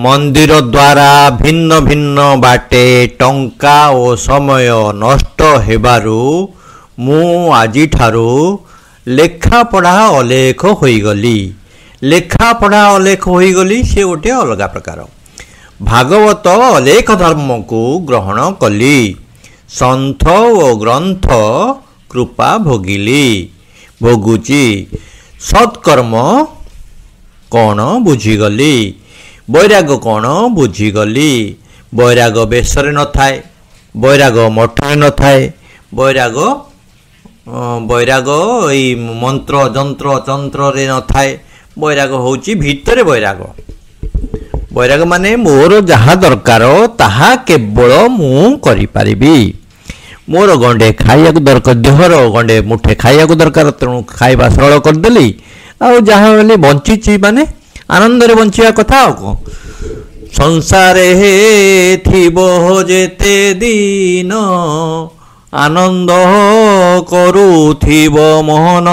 ମନ୍ଦିର ଦ୍ୱାରା ଭିନ୍ନ ଭିନ୍ନ ବାଟେ ଟଙ୍କା ଓ ସମୟ ନଷ୍ଟ ହେବାରୁ ମୁଁ ଆଜିଠାରୁ ଲେଖାପଢ଼ା ଅଲେଖ ହୋଇଗଲି। ଲେଖାପଢ଼ା ଅଲେଖ ହୋଇଗଲି ସେ ଗୋଟିଏ ଅଲଗା ପ୍ରକାର। ଭାଗବତ ଅଲେଖ ଧର୍ମକୁ ଗ୍ରହଣ କଲି। ସନ୍ଥ ଓ ଗ୍ରନ୍ଥ କୃପା ଭୋଗୁଛି। ସତ୍କର୍ମ କ'ଣ ବୁଝିଗଲି। ବୈରାଗ କ'ଣ ବୁଝିଗଲି। ବୈରାଗ ବେଶରେ ନଥାଏ, ବୈରାଗ ମଠରେ ନଥାଏ, ବୈରାଗ ଏଇ ମନ୍ତ୍ର ଯନ୍ତ୍ର ତନ୍ତ୍ରରେ ନଥାଏ। ବୈରାଗ ହେଉଛି ଭିତରେ ବୈରାଗ। ବୈରାଗ ମାନେ ମୋର ଯାହା ଦରକାର ତାହା କେବଳ ମୁଁ କରିପାରିବି। ମୋର ଗଣ୍ଡେ ଖାଇବାକୁ ଦରକାର, ଦେହର ଗଣ୍ଡେ ମୁଠେ ଖାଇବାକୁ ଦରକାର, ତେଣୁ ଖାଇବା ସରଳ କରିଦେଲି। ଆଉ ଯାହା ହେଲେ ବଞ୍ଚିଛି ମାନେ ଆନନ୍ଦରେ ବଞ୍ଚିବା କଥା। ଆଉ କ'ଣ ସଂସାରେ ଥିବ ଯେତେ ଦିନ ଆନନ୍ଦ କରୁଥିବ ମୋହନ।